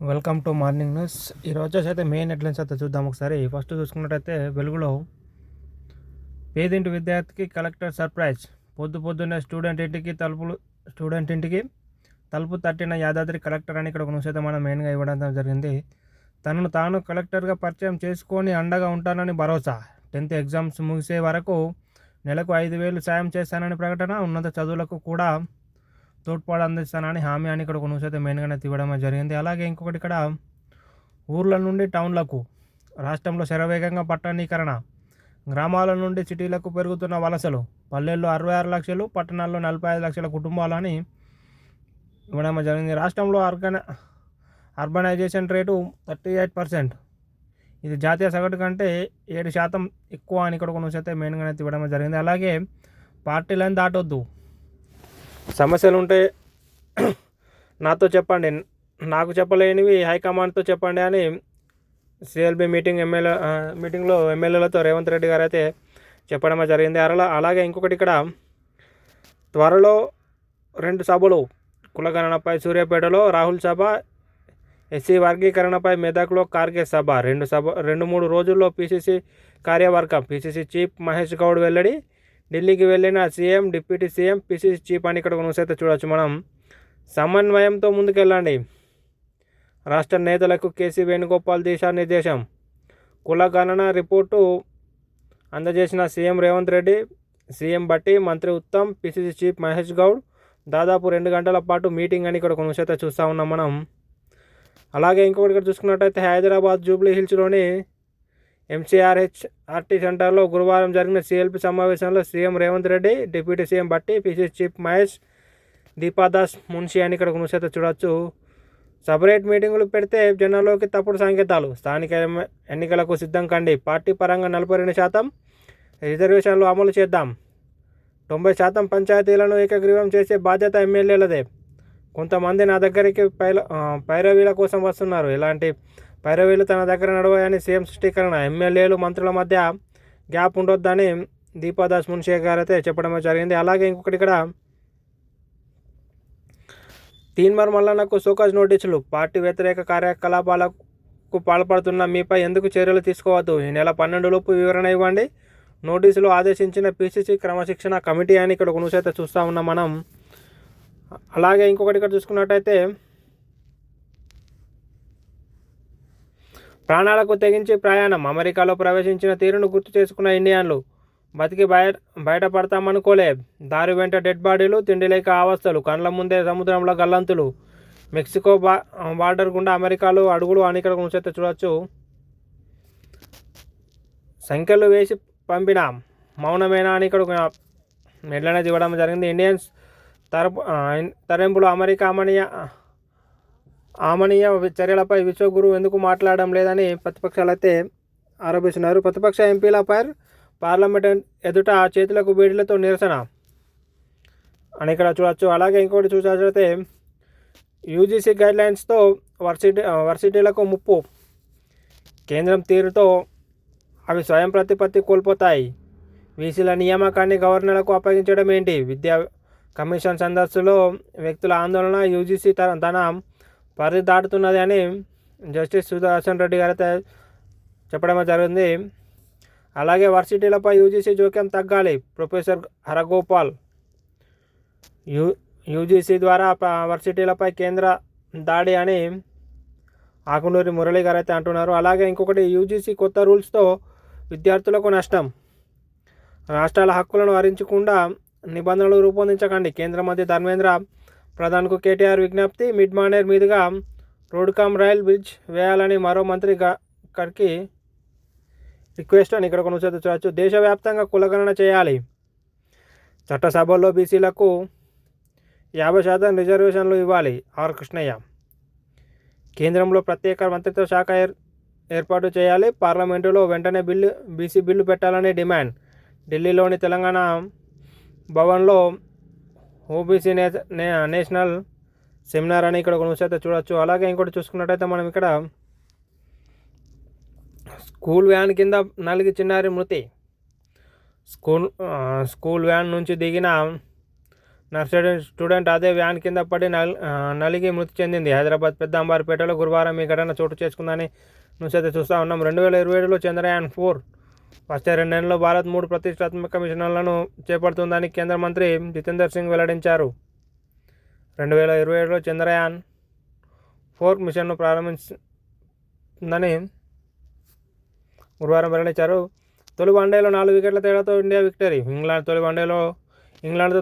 Welcome to morning news. ఈరోజు అయితే main headlines అయితే చూద్దాం ఒకసారి. ఫస్ట్ చూసుకున్నట్టయితే వెలుగులో పేదింటి విద్యార్థికి కలెక్టర్ సర్ప్రైజ్. పొద్దున్నే స్టూడెంట్ ఇంటికి తలుపు తట్టిన యాదాద్రి కలెక్టర్ అని ఇక్కడ ఒక న్యూస్ అయితే మనం మెయిన్గా ఇవ్వడం జరిగింది. తనను తాను కలెక్టర్గా పరిచయం చేసుకొని అండగా ఉంటానని భరోసా. 10th ఎగ్జామ్స్ ముగిసే వరకు నెలకు 5,000 సాయం చేస్తానని ప్రకటన. ఉన్నత చదువులకు కూడా తోడ్పాటు అందిస్తానని హామీ అని ఇక్కడ ఒక న్యూస్ అయితే మెయిన్గానే ఇవ్వడం జరిగింది. అలాగే ఇంకొకటి ఇక్కడ ఊర్ల నుండి టౌన్లకు రాష్ట్రంలో శరవేగంగా పట్టణీకరణ. గ్రామాల నుండి సిటీలకు పెరుగుతున్న వలసలు. పల్లెల్లో 66 లక్షలు, పట్టణాల్లో 45 లక్షల కుటుంబాలని ఇవ్వడం జరిగింది. రాష్ట్రంలో అర్బనైజేషన్ రేటు 38%. ఇది జాతీయ సగటు కంటే 7% ఎక్కువ అని ఇక్కడ ఒక న్యూస్ అయితే మెయిన్గానే ఇవ్వడం జరిగింది. అలాగే పార్టీలను దాటొద్దు, సమస్యలు ఉంటే నాతో చెప్పండి, నాకు చెప్పలేనివి హైకమాండ్తో చెప్పండి అని సిఎల్బి మీటింగ్లో ఎమ్మెల్యేలతో రేవంత్ రెడ్డి గారు అయితే చెప్పడం జరిగింది. అలాగే ఇంకొకటి ఇక్కడ త్వరలో 2 సభలు. కులగణనపై సూర్యాపేటలో రాహుల్ సభ, ఎస్సీ వర్గీకరణపై మెదక్లో కార్గే సభ. 2-3 రోజుల్లో పీసీసీ కార్యవర్గం. పీసీసీ చీఫ్ మహేష్ గౌడ్ వెల్లడి. ఢిల్లీకి వెళ్ళిన CM, deputy CM, PCC chief అని ఇక్కడ న్యూస్ అయితే చూడవచ్చు మనం. సమన్వయంతో ముందుకెళ్ళండి. రాష్ట్ర నేతలకు కేసీ వేణుగోపాల్ దిశానిర్దేశం. కుల గణన రిపోర్టు అందజేసిన సీఎం రేవంత్ రెడ్డి, సీఎం బట్టి, మంత్రి ఉత్తమ్, పీసీసీ చీఫ్ మహేష్ గౌడ్. దాదాపు 2 గంటల పాటు మీటింగ్ అని ఇక్కడ ఒక న్యూస్ అయితే చూస్తూ ఉన్నాం మనం. అలాగే ఇంకొకటి ఇక్కడ చూసుకున్నట్టయితే హైదరాబాద్ జూబ్లీ హిల్స్లోని ఎంసీఆర్హెచ్ఆర్టీ సెంటర్లో గురువారం జరిగిన సీఎల్పీ సమావేశంలో CM Revanth Reddy, deputy CM బట్టి, పీసీసీ చీఫ్ మహేష్, దీపాదాస్ మున్షి అని ఇక్కడ న్యూస్ అయితే చూడవచ్చు. సపరేట్ మీటింగులు పెడితే జనాల్లోకి తప్పుడు సంకేతాలు. స్థానిక ఎన్నికలకు సిద్ధం కండి. పార్టీ పరంగా 42% రిజర్వేషన్లు అమలు చేద్దాం. 90% పంచాయతీలను ఏకగ్రీవం చేసే బాధ్యత ఎమ్మెల్యేలదే. కొంతమంది నా దగ్గరికి పైరవీల కోసం వస్తున్నారు. ఇలాంటి పైరవీలు తన దగ్గర నడవాయని సీఎం స్పష్టీకరణ. ఎమ్మెల్యేలు మంత్రుల మధ్య గ్యాప్ ఉండొద్దని దీపాదాస్ మున్షి గారు అయితే చెప్పడం జరిగింది. అలాగే ఇంకొకటి ఇక్కడ తీన్మార్ మల్లన్నకు షోకాజ్ నోటీసులు. పార్టీ వ్యతిరేక కార్యకలాపాలకు పాల్పడుతున్న మీపై ఎందుకు చర్యలు తీసుకోవద్దు, ఈ నెల 12 లోపు వివరణ ఇవ్వండి. నోటీసులు ఆదేశించిన పీసీసీ క్రమశిక్షణ కమిటీ అని ఇక్కడ న్యూస్ అయితే చూస్తూ ఉన్నాం మనం. అలాగే ఇంకొకటి ఇక్కడ చూసుకున్నట్టయితే ప్రాణాలకు తెగించి ప్రయాణం. అమెరికాలో ప్రవేశించిన తీరును గుర్తు చేసుకున్న ఇండియన్లు. బతికి బయటపడతామనుకోలే. దారి వెంట డెడ్ బాడీలు, తిండి లేక అవస్థలు, కండ్ల ముందే సముద్రంలో గల్లంతులు. మెక్సికో బార్డర్ గుండా అమెరికాలో అడుగులు అని ఇక్కడ అయితే చూడవచ్చు. సంఖ్యలు వేసి పంపిన మౌనమేనా అని ఇక్కడ మెడ్లనేది ఇవ్వడం జరిగింది. ఇండియన్స్ తరలింపులు అమెరికా ఆమనీయ చర్యలపై విశ్వగురు ఎందుకు మాట్లాడడం లేదని ప్రతిపక్షాలు అయితే ఆరోపిస్తున్నారు. ప్రతిపక్ష ఎంపీలపై పార్లమెంట్ ఎదుట చేతులకు బీడీలతో నిరసన అని ఇక్కడ చూడవచ్చు. అలాగే ఇంకోటి చూసినట్లయితే యూజీసీ గైడ్లైన్స్తో వర్సిటీలకు ముప్పు. కేంద్రం తీరుతో అవి స్వయం ప్రతిపత్తి కోల్పోతాయి. వీసీల నియామకాన్ని గవర్నర్లకు అప్పగించడం ఏంటి? విద్యా కమిషన్ సదస్సులో వ్యక్తుల ఆందోళన. యూజీసీ తన పరిధి దాటుతున్నది అని జస్టిస్ సుదర్శన్ రెడ్డి గారు అయితే చెప్పడం జరిగింది. అలాగే వర్సిటీలపై యూజీసీ జోక్యం తగ్గాలి. ప్రొఫెసర్ హరగోపాల్. యూజీసీ ద్వారా వర్సిటీలపై కేంద్ర దాడి అని ఆకునూరి మురళి గారు అయితే అంటున్నారు. అలాగే ఇంకొకటి యూజీసీ కొత్త రూల్స్తో విద్యార్థులకు నష్టం. రాష్ట్రాల హక్కులను హరించకుండా నిబంధనలు రూపొందించకండి. కేంద్ర మంత్రి ధర్మేంద్ర ప్రధాన్కు కేటీఆర్ విజ్ఞప్తి. మిడ్ మానేర్ మీదుగా రోడ్ కమ్ రైల్ బ్రిడ్జ్ వేయాలని మరో మంత్రి గడ్కరీకి రిక్వెస్ట్ అని ఇక్కడ కొనసాగించవచ్చు. దేశవ్యాప్తంగా కులగణన చేయాలి. చట్టసభల్లో బీసీలకు 50% రిజర్వేషన్లు ఇవ్వాలి. ఆర్ కృష్ణయ్య. కేంద్రంలో ప్రత్యేక మంత్రిత్వ శాఖ ఏర్పాటు చేయాలి. పార్లమెంటులో వెంటనే బీసీ బిల్లు పెట్టాలని డిమాండ్. ఢిల్లీలోని తెలంగాణ భవన్లో ఓబీసీ నేషనల్ సెమినార్ అని ఇక్కడ న్యూస్ అయితే చూడవచ్చు. అలాగే ఇంకోటి చూసుకున్నట్టయితే మనం ఇక్కడ స్కూల్ వ్యాన్ కింద నలిగి చిన్నారి మృతి. స్కూల్ వ్యాన్ నుంచి దిగిన నర్సరీ స్టూడెంట్ అదే వ్యాన్ కింద పడి నలిగి మృతి చెందింది. హైదరాబాద్ పెద్ద అంబారిపేటలో గురువారం ఈ ఘటన చోటు చేసుకుందని న్యూస్ అయితే చూస్తూ ఉన్నాం. 2027లో చంద్రయాన్-4 వచ్చే 2 నెలల్లో భారత్ 3 ప్రతిష్టాత్మక మిషన్లను చేపడుతుందని కేంద్ర మంత్రి జితేందర్ సింగ్ వెల్లడించారు. 2027లో చంద్రయాన్-4 మిషన్ను ప్రారంభించిందని గురువారం వెల్లడించారు. తొలి వన్డేలో 4 వికెట్ల తేడాతో ఇండియా విక్టరీ. ఇంగ్లాండ్తో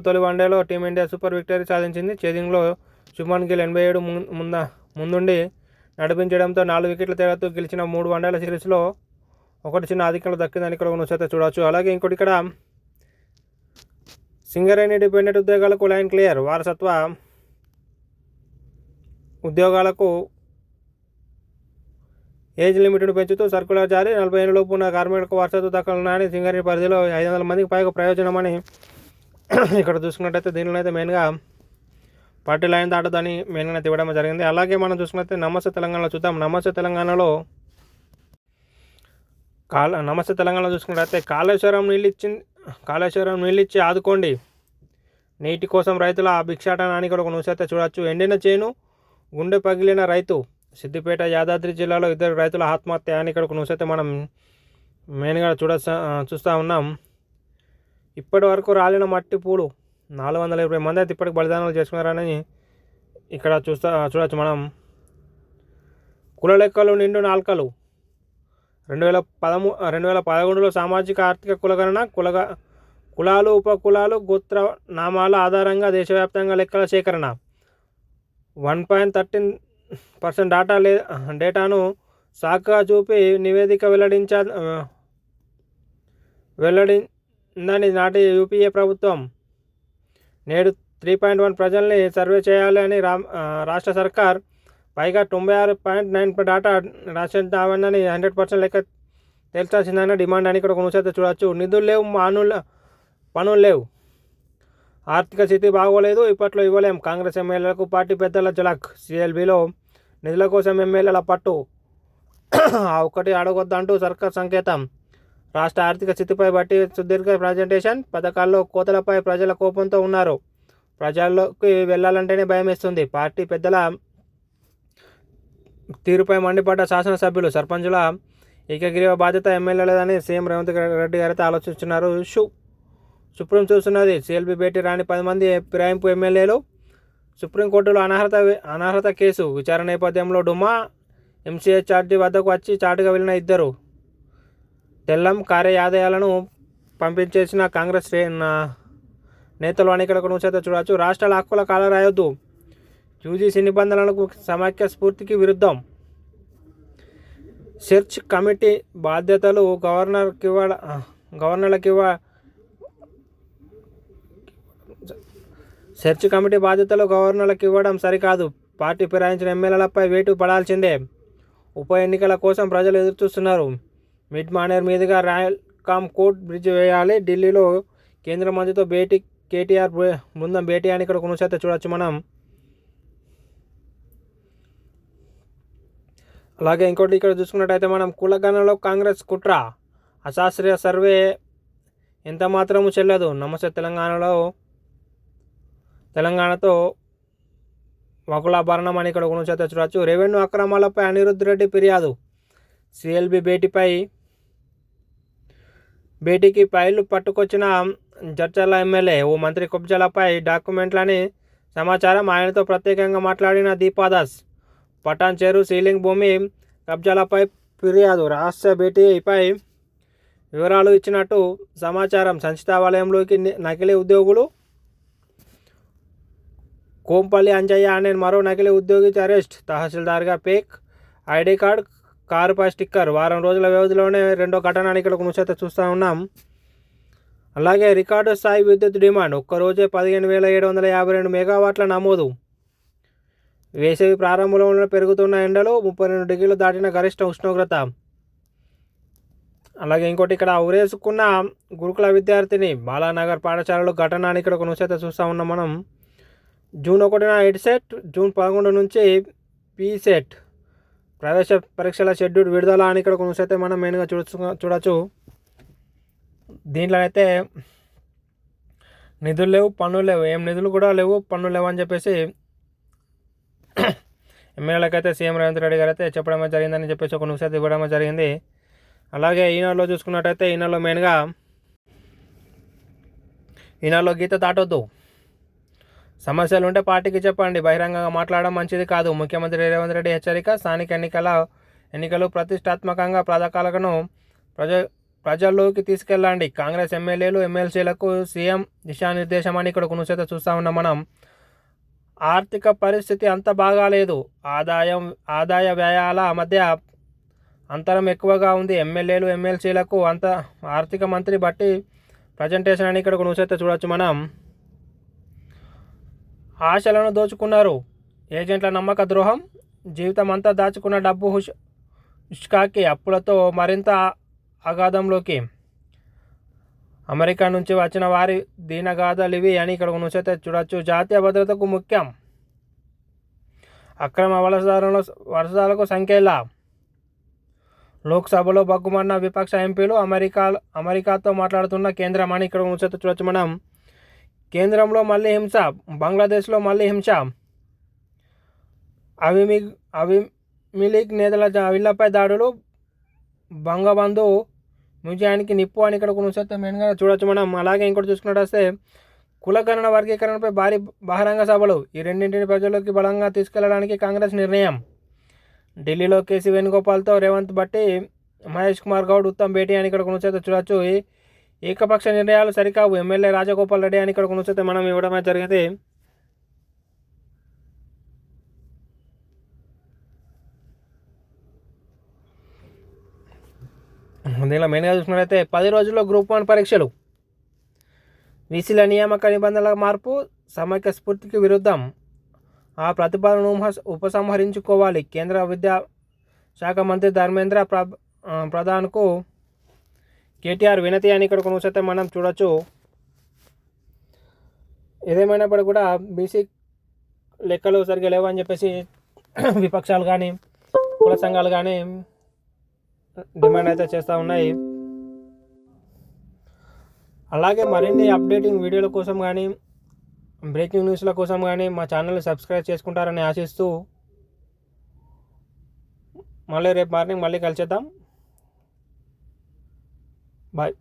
తొలి వన్డేలో టీమిండియా సూపర్ విక్టరీ సాధించింది. చేజింగ్లో శుభ్మన్ గిల్ 87 ముందుండి నడిపించడంతో 4 వికెట్ల తేడాతో గెలిచిన 3 వన్డేల సిరీస్లో ఒకటి చిన్న ఆధిక్యంలో దక్కిందని ఇక్కడ న్యూస్ అయితే చూడవచ్చు. అలాగే ఇంకోటి ఇక్కడ సింగరేణి డిపెండెంట్ ఉద్యోగాలకు లైన్ క్లియర్. వారసత్వ ఉద్యోగాలకు ఏజ్ లిమిట్ను పెంచుతూ సర్కులర్ జారీ. 40 ఏళ్లలోపు ఉన్న కార్మికులకు వారసత్వ దక్కనున్నాయని సింగరేణి పరిధిలో 500 మందికి పైగా ప్రయోజనమని ఇక్కడ చూసుకున్నట్టయితే దీనిలో అయితే మెయిన్గా పార్టీ లైన్ దాటదని మెయిన్గా ఇవ్వడం జరిగింది. అలాగే మనం చూసుకున్నట్లయితే నమస్తే తెలంగాణలో చూద్దాం. నమస్తే తెలంగాణలో చూసుకున్నట్లయితే కాళేశ్వరం నీళ్ళిచ్చి ఆదుకోండి. నీటి కోసం రైతుల భిక్షాటన అని కూడా ఒక న్యూస్ అయితే చూడవచ్చు. ఎండిన చేను గుండె పగిలిన రైతు. సిద్దిపేట యాదాద్రి జిల్లాలో 2 రైతుల ఆత్మహత్య అని ఇక్కడ ఒక న్యూస్ అయితే మనం మెయిన్గా చూస్తూ ఉన్నాం. ఇప్పటి వరకు రాలిన మట్టి పూలు 420 మంది అయితే ఇప్పటికి బలిదానాలు చేసుకున్నారని ఇక్కడ చూడవచ్చు మనం. కుల లెక్కలు నిండు నాల్కలు. 2011లో సామాజిక ఆర్థిక కులగణన కులాలు ఉపకులాలు గోత్ర నామాల ఆధారంగా దేశవ్యాప్తంగా లెక్కల సేకరణ 1.13% డేటాను సాకుగా చూపి నివేదిక వెల్లడిందని నాటి యూపీఏ ప్రభుత్వం. నేడు 3.1 ప్రజల్ని సర్వే చేయాలి అని రాష్ట్ర సర్కార్ పైగా 96.9 డాటా రాసిందామని 100% లెక్క తేల్చాల్సిందన్న డిమాండ్ అని ఇక్కడ ఒక న్యూస్ అయితే చూడవచ్చు. నిధులు లేవు, పనులు లేవు, ఆర్థిక స్థితి బాగోలేదు, ఇప్పట్లో ఇవ్వలేం. కాంగ్రెస్ ఎమ్మెల్యేలకు పార్టీ పెద్దల జలక్. సిఎల్బిలో నిధుల కోసం ఎమ్మెల్యేల పట్టు. ఒకటి అడగొద్దంటూ సర్కార్ సంకేతం. రాష్ట్ర ఆర్థిక స్థితిపై బట్టి సుదీర్ఘ ప్రజెంటేషన్. పథకాల్లో కోతలపై ప్రజల కోపంతో ఉన్నారు. ప్రజల్లోకి వెళ్లాలంటేనే భయం వేస్తుంది. పార్టీ పెద్దల తీరుపై మండిపడ్డ శాసనసభ్యులు. సర్పంచుల ఏకగ్రీవ బాధ్యత ఎమ్మెల్యేలేదని సీఎం రేవంత్ రెడ్డి గారైతే ఆలోచిస్తున్నారు. సుప్రీం చూస్తున్నది. సిఎల్బి భేటీ రాని 10 మంది ఫిరాయింపు ఎమ్మెల్యేలు. సుప్రీంకోర్టులో అనర్హత కేసు విచారణ నేపథ్యంలో డుమా. ఎంసీఏ ఛార్జీ వద్దకు వచ్చి చాటుగా వెళ్ళిన 2 తెల్లం కార్యాలయాలను పంపించేసిన కాంగ్రెస్ నేతలు అని ఇక్కడ న్యూస్ అయితే చూడవచ్చు. రాష్ట్రాల హక్కుల కాల రాయొద్దు. యూజీసీ నిబంధనలకు సమాఖ్య స్ఫూర్తికి విరుద్ధం. సెర్చ్ కమిటీ బాధ్యతలు గవర్నర్లకు ఇవ్వడం సరికాదు. పార్టీ ఫిరాయించిన ఎమ్మెల్యేలపై వేటు పడాల్సిందే. ఉప ఎన్నికల కోసం ప్రజలు ఎదురుచూస్తున్నారు. మిడ్ మానేర్ మీదుగా రాయల్కామ్ కోర్ట్ బ్రిడ్జ్ వేయాలి. ఢిల్లీలో కేంద్ర మంత్రితో కేటీఆర్ బృందం భేటీ అని ఇక్కడ న్యూస్ అయితే చూడవచ్చు మనం. అలాగే ఇంకోటి ఇక్కడ చూసుకున్నట్టయితే మనం కులగణనలో కాంగ్రెస్ కుట్ర. అశాస్త్రీయ సర్వే ఎంత మాత్రము చెల్లదు. నమస్తే తెలంగాణతో వకులాభరణం అని ఇక్కడ న్యూస్ అయితే చూడవచ్చు. రెవెన్యూ అక్రమాలపై అనిరుద్ధ్ రెడ్డి ఫిర్యాదు. సిఎల్బి భేటీకి ఫైళ్లు పట్టుకొచ్చిన జడ్చర్ల ఎమ్మెల్యే. ఓ మంత్రి కబ్జాలపై డాక్యుమెంట్లని సమాచారం. ఆయనతో ప్రత్యేకంగా మాట్లాడిన దీపాదాస్. పటాన్ చెరు సీలింగ్ భూమి కబ్జాలపై ఫిర్యాదు. రహస్య భేటీపై వివరాలు ఇచ్చినట్టు సమాచారం. సంచిత వలయంలోకి నకిలీ ఉద్యోగులు. కోంపల్లి అంజయ్య అనే మరో నకిలీ ఉద్యోగి అరెస్ట్. తహసీల్దార్గా ఫేక్ ఐడి కార్డ్, కారుపై స్టిక్కర్. వారం రోజుల వ్యవధిలోనే 2వ ఘటన ఇక్కడ న్యూస్ అయితే చూస్తూ ఉన్నాం. అలాగే రికార్డు స్థాయి విద్యుత్ డిమాండ్. ఒక్కరోజే 15,752 మెగావాట్ల నమోదు. వేసవి ప్రారంభంలో పెరుగుతున్న ఎండలు. 32 డిగ్రీలు దాటిన గరిష్ట ఉష్ణోగ్రత. అలాగే ఇంకోటి ఇక్కడ ఉరేసుకున్న గురుకుల విద్యార్థిని. బాలానగర్ పాఠశాలలో ఘటన అని ఇక్కడ న్యూస్ అయితే చూస్తూ ఉన్నాం మనం. జూన్ 1న ఎడ్సెట్, జూన్ 11 నుంచి పీసెట్ ప్రవేశ పరీక్షల షెడ్యూల్ విడుదల అని ఇక్కడ న్యూస్ అయితే మనం మెయిన్గా చూడవచ్చు. దీంట్లో అయితే నిధులు లేవు, పన్నులు లేవు, ఏం నిధులు కూడా లేవు, పన్నులు లేవు అని చెప్పేసి ఎమ్మెల్యేలకైతే సీఎం రేవంత్ రెడ్డి గారు అయితే చెప్పడమే జరిగిందని చెప్పేసి ఒక న్యూస్ అయితే ఇవ్వడమే జరిగింది. అలాగే ఈనాడులో చూసుకున్నట్టయితే ఈనాడులో మెయిన్గా ఈనాడులో గీత దాటొద్దు, సమస్యలు ఉంటే పార్టీకి చెప్పండి, బహిరంగంగా మాట్లాడడం మంచిది కాదు, ముఖ్యమంత్రి రేవంత్ రెడ్డి హెచ్చరిక. స్థానిక ఎన్నికలు ప్రతిష్టాత్మకంగా పథకాలను ప్రజల్లోకి తీసుకెళ్ళండి, కాంగ్రెస్ ఎమ్మెల్యేలు ఎమ్మెల్సీలకు సీఎం దిశానిర్దేశం అని ఇక్కడ న్యూస్ అయితే చూస్తూ ఉన్నాం మనం. ఆర్థిక పరిస్థితి అంత బాగాలేదు, ఆదాయ వ్యయాల మధ్య అంతరం ఎక్కువగా ఉంది, ఎమ్మెల్యేలు ఎమ్మెల్సీలకు అంత ఆర్థిక మంత్రి బట్టి ప్రజెంటేషన్ అని ఇక్కడ న్యూస్ అయితే చూడొచ్చు మనం. ఆశలను దోచుకున్నారు, ఏజెంట్ల నమ్మక ద్రోహం, జీవితం అంతా దాచుకున్న డబ్బు హుష్కాకి అప్పులతో మరింత అగాధంలోకి, అమెరికా నుంచి వచ్చిన వారి దీనగాథలివి అని ఇక్కడ న్యూస్ అయితే చూడొచ్చు. జాతీయ భద్రతకు ముఖ్యం, అక్రమ వలసదారులకు సంఖ్యలా, లోక్సభలో బగ్గుమన్న విపక్ష ఎంపీలు, అమెరికాతో మాట్లాడుతున్న కేంద్రం అని ఇక్కడ న్యూస్ అయితే చూడొచ్చు మనం. కేంద్రంలో మళ్ళీ హింస, బంగ్లాదేశ్లో మళ్ళీ హింస, అవిమిలీగ్ నేతల ఇళ్లపై దాడులు, బంగబంధు మ్యూజియానికి నిప్పు అని ఇక్కడ న్యూస్ అయితే మెయిన్గా చూడొచ్చు మనం. అలాగే ఇంకోటి చూసుకున్నట్టు వస్తే కులగణన వర్గీకరణపై భారీ బహిరంగ సభలు, ఈ రెండింటిని ప్రజల్లోకి బలంగా తీసుకెళ్లడానికి కాంగ్రెస్ నిర్ణయం. ఢిల్లీలో కేసీ వేణుగోపాల్తో రేవంత్ బట్టి మహేష్ కుమార్ గౌడ్ ఉత్తమ్ భేటీ అని ఇక్కడ న్యూస్ అయితే చూడొచ్చు. ఏకపక్ష నిర్ణయాలు సరికావు, ఎమ్మెల్యే రాజగోపాల్ రెడ్డి అని ఇక్కడ న్యూస్ అయితే మనం ఇవ్వడమే జరిగింది. దీనిలో మెయిన్గా చూసుకున్నట్లయితే 10 రోజుల్లో గ్రూప్ 1 పరీక్షలు, వీసీల నియామక నిబంధనల మార్పు సమైక్య స్ఫూర్తికి విరుద్ధం, ఆ ప్రతిపాదనను ఉపసంహరించుకోవాలి, కేంద్ర విద్యాశాఖ మంత్రి ధర్మేంద్ర ప్రధాన్కు కేటీఆర్ వినతి అని ఇక్కడ న్యూస్ అయితే మనం చూడొచ్చు. ఏదేమైనప్పుడు కూడా బీసీ లెక్కలు సరిగ్గా లేవు అని చెప్పేసి విపక్షాలు కానీ కుల సంఘాలు కానీ డిమాండ్ అయితే చేస్తూ ఉన్నాయి. అలాగే మరిన్ని అప్డేటింగ్ వీడియోల కోసం కానీ బ్రేకింగ్ న్యూస్ల కోసం కానీ మా ఛానల్ని సబ్స్క్రైబ్ చేసుకుంటారని ఆశిస్తూ మళ్ళీ రేపు మార్నింగ్ మళ్ళీ కలిసేద్దాం. బాయ్.